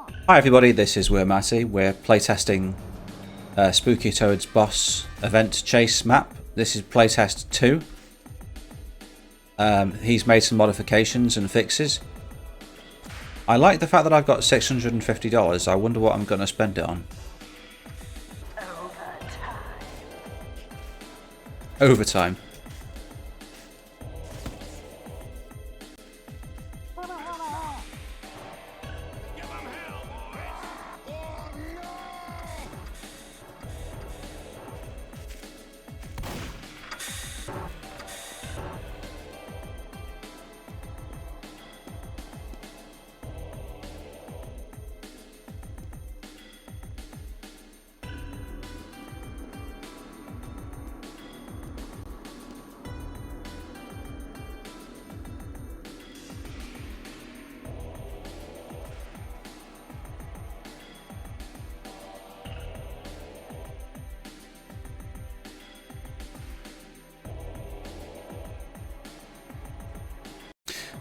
Hi everybody, this is Matty. We're playtesting SpookyToad's boss event chase map. This is playtest 2. He's made some modifications and fixes. I like the fact that I've got $650. I wonder what I'm going to spend it on. Overtime.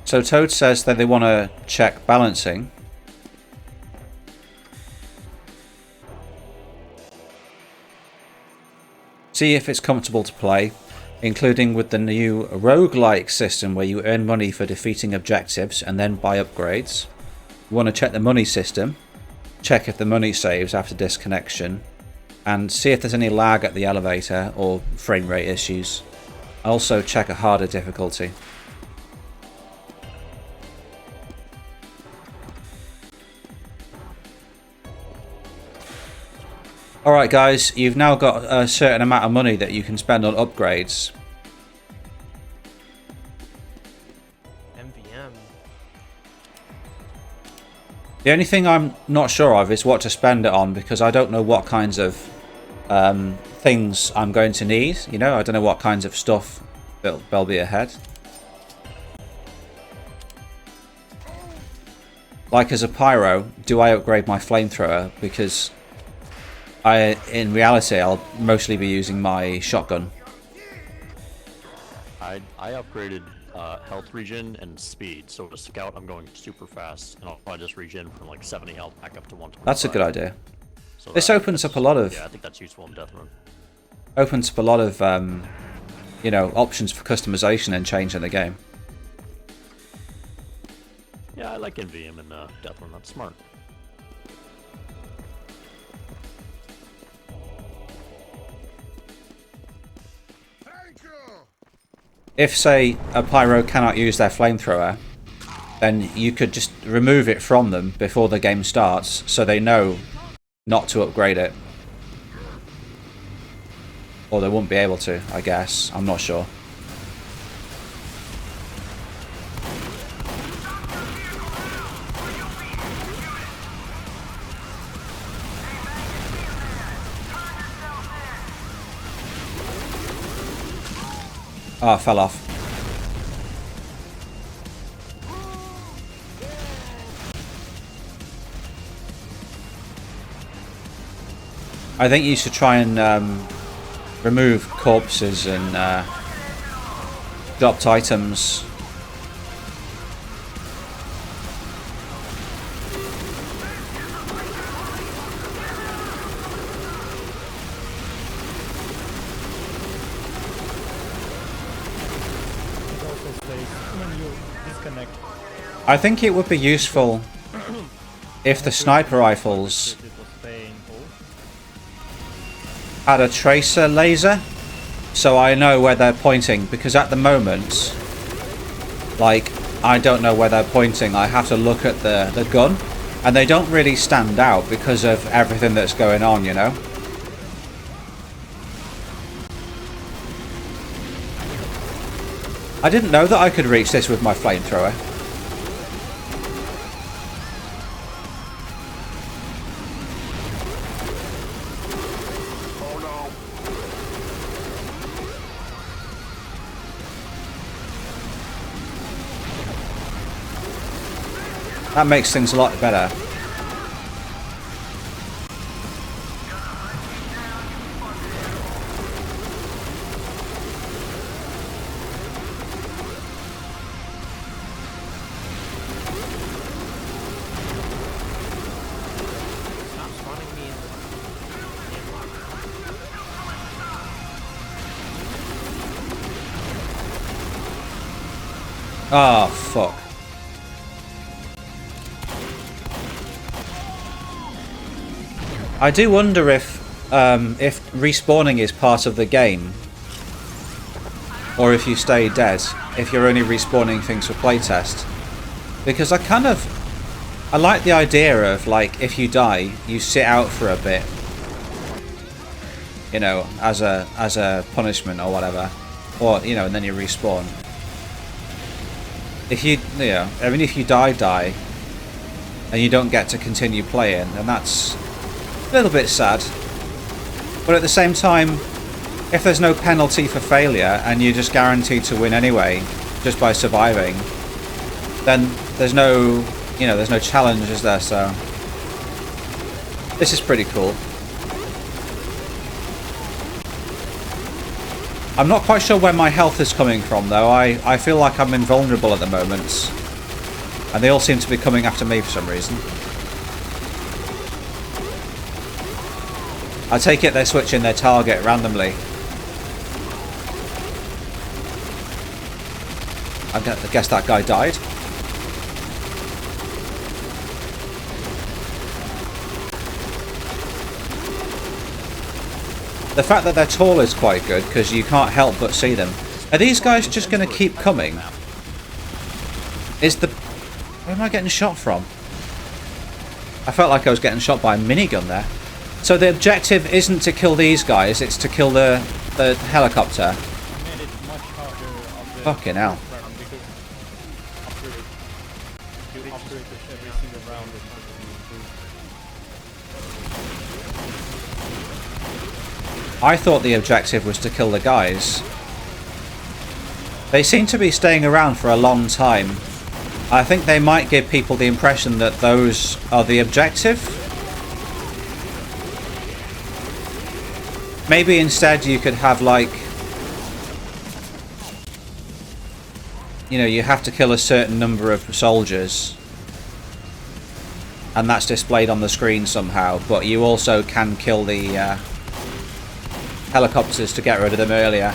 So Toad says that they want to check balancing. See if it's comfortable to play, including with the new roguelike system where you earn money for defeating objectives and then buy upgrades. You want to check the money system, check if the money saves after disconnection, and see if there's any lag at the elevator or frame rate issues. Also check a harder difficulty. Alright guys, you've now got a certain amount of money that you can spend on upgrades. MVM. The only thing I'm not sure of is what to spend it on, because I don't know what kinds of things I'm going to need. You know, I don't know what kinds of stuff there'll be ahead. Like as a pyro, do I upgrade my flamethrower? Because in reality, I'll mostly be using my shotgun. I upgraded health regen and speed, so with a scout I'm going super fast, and I'll probably just regen from like 70 health back up to 125. That's a good idea. So this opens up a lot of... Yeah, I think that's useful in Deathrun. Opens up a lot of, you know, options for customization and changing the game. Yeah, I like NVM in Deathrun, that's smart. If, say, a pyro cannot use their flamethrower, then you could just remove it from them before the game starts, so they know not to upgrade it. Or they won't be able to, I guess. I'm not sure. Oh, I fell off. I think you should try and remove corpses and dropped items. I think it would be useful if the sniper rifles had a tracer laser, so I know where they're pointing, because at the moment, like, I don't know where they're pointing. I have to look at the gun, and they don't really stand out because of everything that's going on, you know? I didn't know that I could reach this with my flamethrower. That makes things a lot better. Oh, fuck. I do wonder if respawning is part of the game, or if you stay dead, if you're only respawning things for playtest. Because I like the idea of, like, if you die, you sit out for a bit, you know, as a punishment or whatever, or, you know, and then you respawn. If you know, I mean, if you die, and you don't get to continue playing, then that's a little bit sad. But at the same time, if there's no penalty for failure and you're just guaranteed to win anyway, just by surviving, then there's no, you know, there's no challenge, is there? So this is pretty cool. I'm not quite sure where my health is coming from, though. I feel like I'm invulnerable at the moment, and they all seem to be coming after me for some reason. I take it they're switching their target randomly. I guess that guy died. The fact that they're tall is quite good, because you can't help but see them. Are these guys just going to keep coming? Where am I getting shot from? I felt like I was getting shot by a minigun there. So the objective isn't to kill these guys, it's to kill the helicopter. Fucking hell. I thought the objective was to kill the guys. They seem to be staying around for a long time. I think they might give people the impression that those are the objective. Maybe instead you could have, like, you know, you have to kill a certain number of soldiers, and that's displayed on the screen somehow, but you also can kill the helicopters to get rid of them earlier.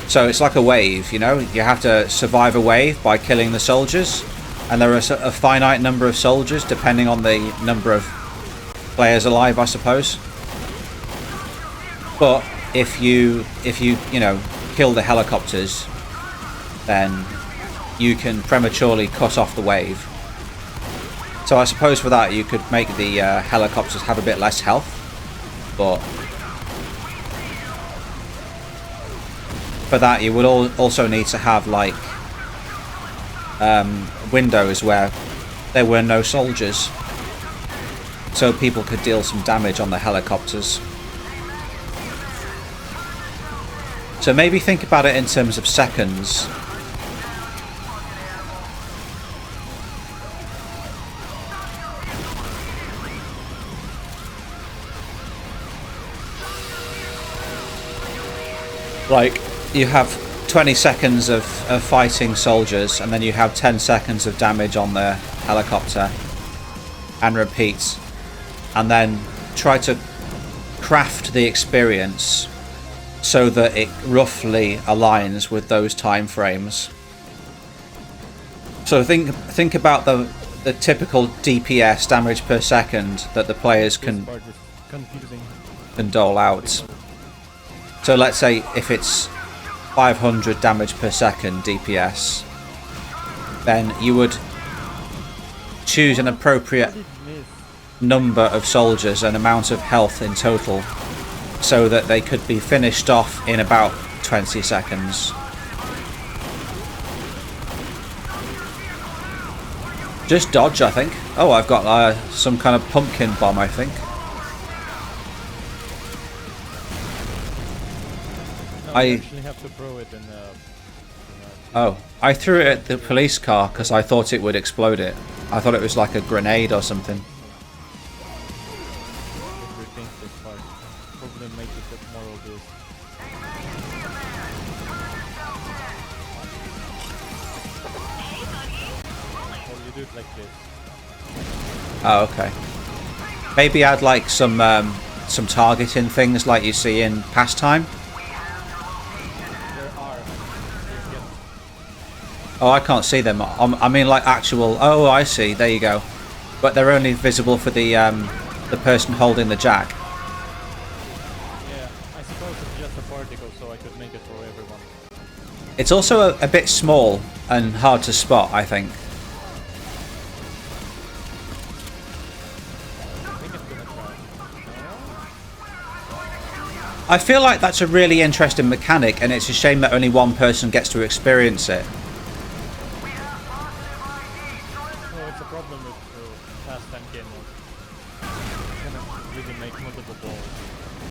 So it's like a wave, you know, you have to survive a wave by killing the soldiers, and there are a finite number of soldiers depending on the number of players alive, I suppose. But if you know, kill the helicopters, then you can prematurely cut off the wave. So I suppose for that you could make the helicopters have a bit less health, but for that you would also need to have, like, windows where there were no soldiers, so people could deal some damage on the helicopters. So maybe think about it in terms of seconds. Like, you have 20 seconds of fighting soldiers, and then you have 10 seconds of damage on the helicopter, and repeat. And then try to craft the experience so that it roughly aligns with those time frames. So think about the typical DPS, damage per second, that the players can dole out. So let's say if it's 500 damage per second DPS, then you would choose an appropriate number of soldiers and amount of health in total, so that they could be finished off in about 20 seconds. Just dodge, I think. Oh, I've got some kind of pumpkin bomb, I think. I actually have to throw it in oh, I threw it at the police car because I thought it would explode it. I thought it was like a grenade or something. Oh, okay. Maybe add like some targeting things like you see in Pastime. Oh, I can't see them. I mean, like actual. Oh, I see. There you go. But they're only visible for the person holding the jack. Yeah, I suppose it's just a particle, so I could make it for everyone. It's also a bit small and hard to spot, I think. I think it's gonna try. I feel like that's a really interesting mechanic, and it's a shame that only one person gets to experience it. So it's a problem with last time game mode. You cannot really make multiple balls.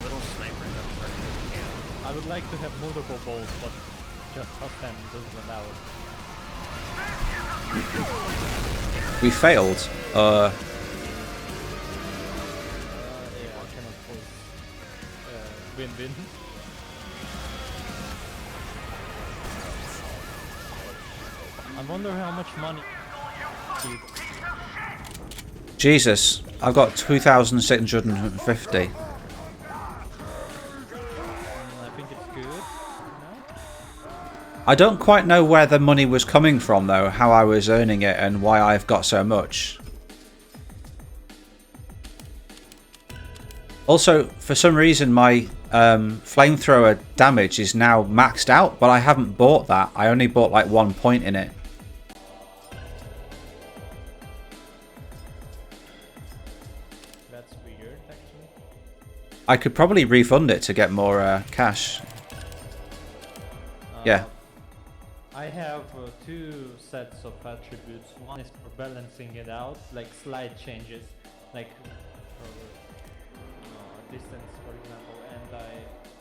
Little sniper jump. I would like to have multiple balls, but just half time doesn't allow it. We failed. Yeah, I cannot force win-win. I wonder how much money. Jesus, I've got 2,650. I think it's good. No? I don't quite know where the money was coming from, though, how I was earning it and why I've got so much. Also, for some reason, my flamethrower damage is now maxed out, but I haven't bought that. I only bought like 1 point in it. That's weird, actually. I could probably refund it to get more cash. Yeah. I have two sets of attributes. One is for balancing it out, like slide changes, like distance, for example, and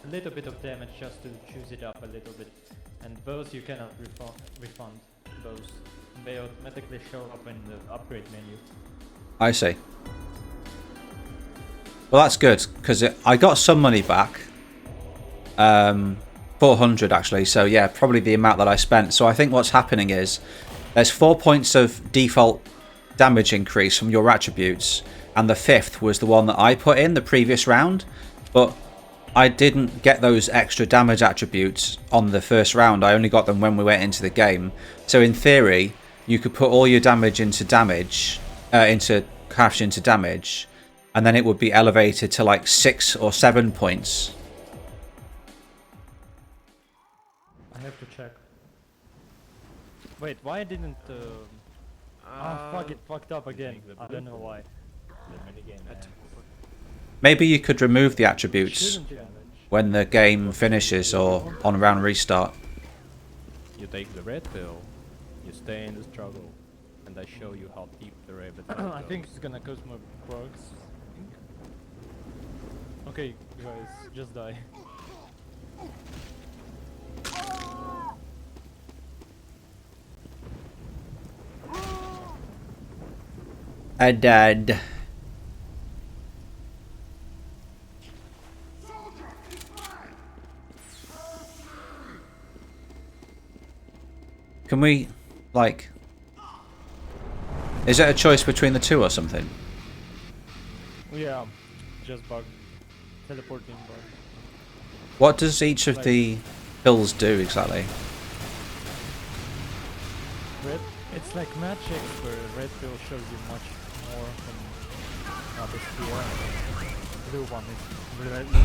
a little bit of damage just to choose it up a little bit. And those you cannot refund those. They automatically show up in the upgrade menu. I see. Well, that's good, because I got some money back. 400 actually, so yeah, probably the amount that I spent. So I think what's happening is there's 4 points of default damage increase from your attributes, and the 5th was the one that I put in the previous round, but I didn't get those extra damage attributes on the first round. I only got them when we went into the game. So in theory, you could put all your damage into damage, into cash into damage, and then it would be elevated to like 6 or 7 points. I have to check. Wait, why didn't... fuck, it fucked up again. I don't know why. Maybe you could remove the attributes Shouldn't you? when the game finishes or on round restart. You take the red pill, you stay in the struggle, and I show you how deep the rabbit hole I goes. think it's gonna cause more bugs. Okay, guys, just die. I died. Can we, like... Is it a choice between the two or something? Yeah, just bug. Teleporting bug. What does each of the pills do exactly? Red, it's like magic where red pill shows you much more from this here. Blue one is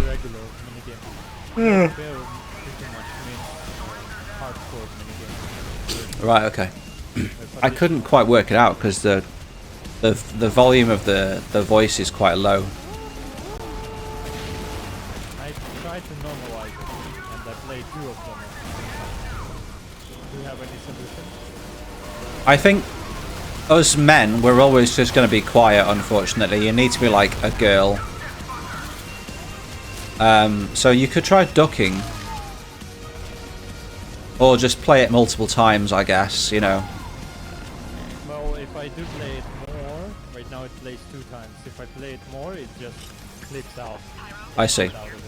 regular minigame. Red pill pretty much means hardcore minigame. Right, okay. I couldn't quite work it out because the volume of the voice is quite low. I tried to normalize it and I played 2 of them. Do you have any solution? I think us men, we're always just going to be quiet, unfortunately. You need to be like a girl. So you could try ducking. Or just play it multiple times, I guess, you know. Well, if I do play it more, right now it plays 2 times. If I play it more, it just clips out. I see. Out of it.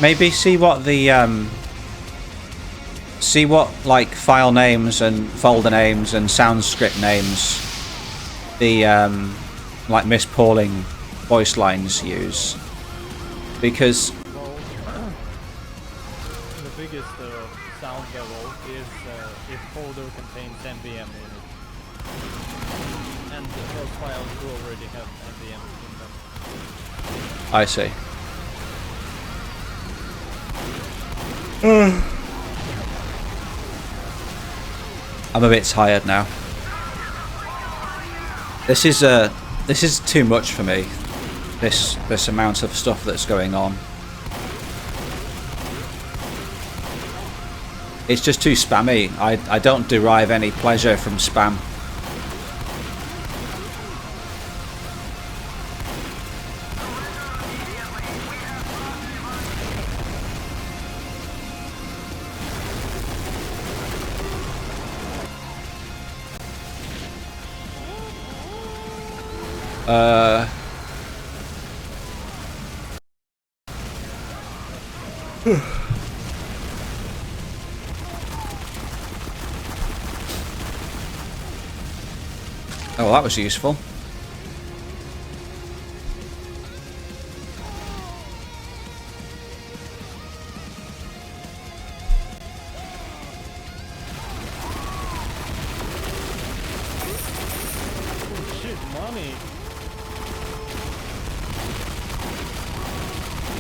Maybe see what the see what like file names and folder names and sound script names the like Miss Pauling voice lines use, because biggest sound level is if folder contains NVM in it. And those files do already have NVM in them. I see. I'm a bit tired now. This is too much for me. This amount of stuff that's going on. It's just too spammy. I don't derive any pleasure from spam. Oh, that was useful. Shit, money!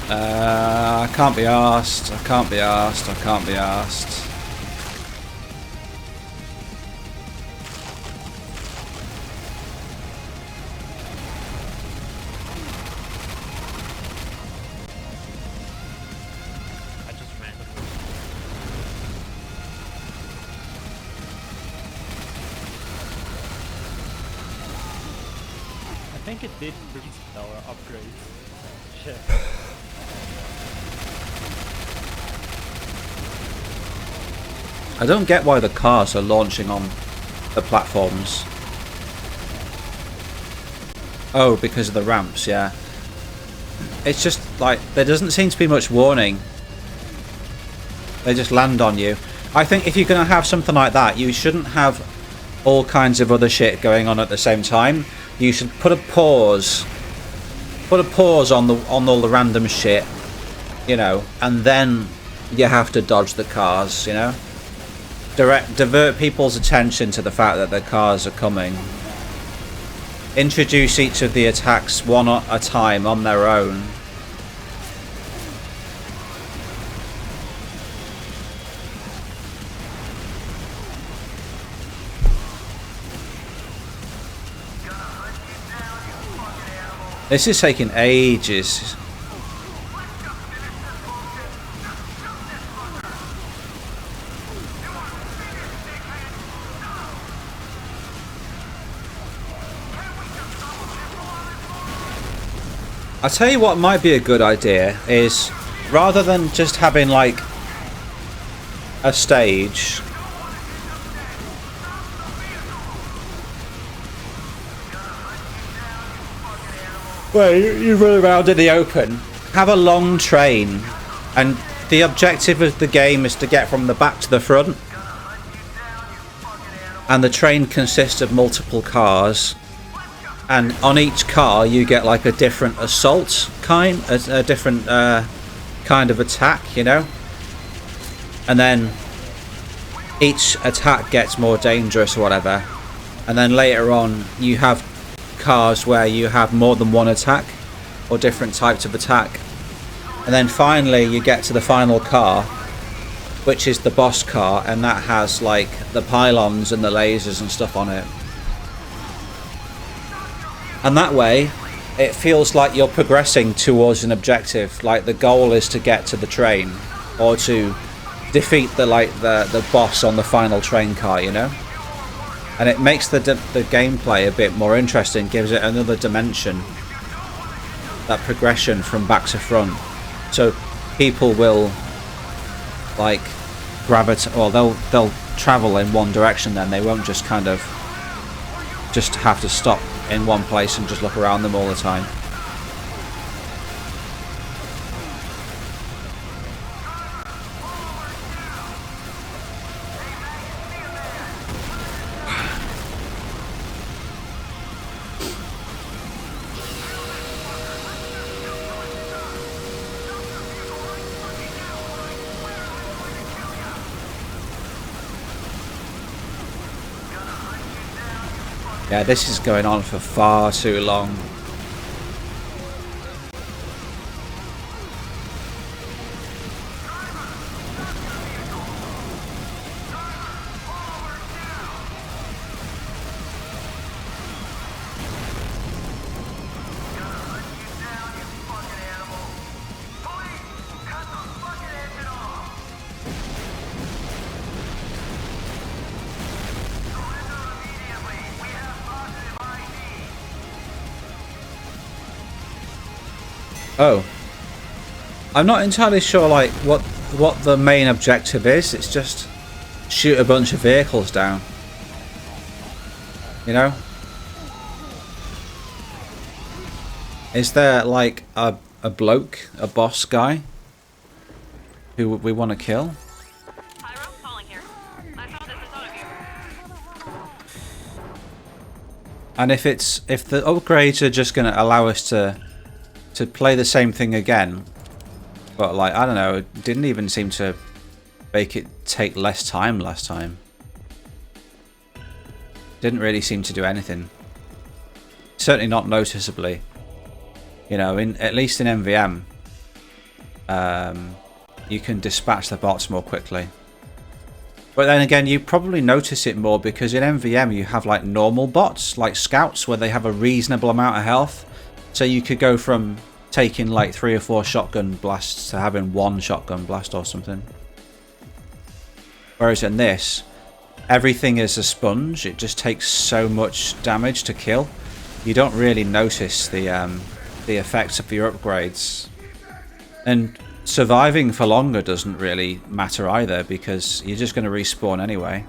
I can't be arsed. I can't be arsed. I can't be arsed. I just randomly. I think it did reach our upgrades. Shit. I don't get why the cars are launching on the platforms. Oh, because of the ramps, yeah. It's just like, there doesn't seem to be much warning. They just land on you. I think if you're going to have something like that, you shouldn't have all kinds of other shit going on at the same time. You should put a pause. Put a pause on all the random shit, you know, and then you have to dodge the cars, you know. Divert people's attention to the fact that the cars are coming. Introduce each of the attacks one at a time on their own. This is taking ages. I'll tell you what might be a good idea is, rather than just having like a stage, where you run around in the open, have a long train, and the objective of the game is to get from the back to the front, and the train consists of multiple cars. And on each car you get like a different assault kind, a different kind of attack, you know? And then each attack gets more dangerous or whatever. And then later on you have cars where you have more than one attack or different types of attack. And then finally you get to the final car, which is the boss car, and that has like the pylons and the lasers and stuff on it. And that way, it feels like you're progressing towards an objective. Like the goal is to get to the train, or to defeat the boss on the final train car, you know. And it makes the gameplay a bit more interesting, gives it another dimension. That progression from back to front, so people will like gravitate, or they'll travel in one direction. Then they won't just kind of just have to stop in one place and just look around them all the time. Yeah, this is going on for far too long. Oh, I'm not entirely sure like what the main objective is. It's just shoot a bunch of vehicles down. You know? Is there like a bloke, a boss guy who we want to kill? Pyro, calling here. I found this is out of you. And if the upgrades are just going to allow us to play the same thing again, but like, I don't know, it didn't even seem to make it take less time last time. Didn't really seem to do anything. Certainly not noticeably. You know, at least in MVM, you can dispatch the bots more quickly. But then again, you probably notice it more because in MVM you have like normal bots, like scouts, where they have a reasonable amount of health. So you could go from taking like 3 or 4 shotgun blasts to having 1 shotgun blast or something. Whereas in this, everything is a sponge. It just takes so much damage to kill. You don't really notice the effects of your upgrades. And surviving for longer doesn't really matter either because you're just going to respawn anyway.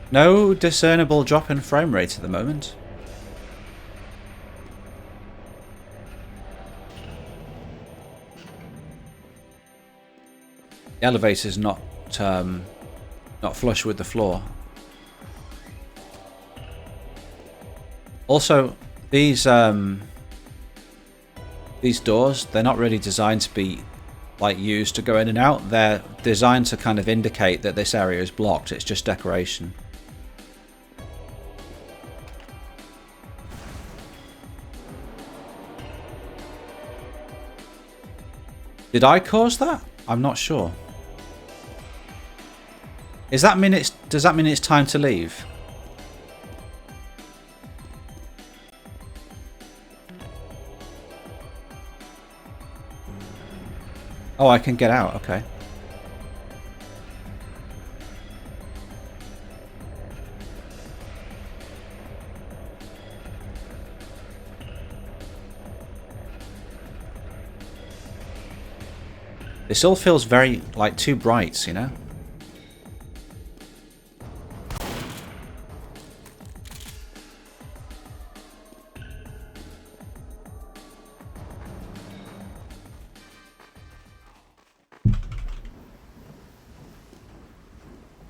No discernible drop in frame rate at the moment. The elevator's not flush with the floor. Also, these doors, they're not really designed to be like used to go in and out. They're designed to kind of indicate that this area is blocked. It's just decoration. Did I cause that? I'm not sure. Does that mean it's time to leave? Oh, I can get out, okay. This all feels very, like, too bright, you know?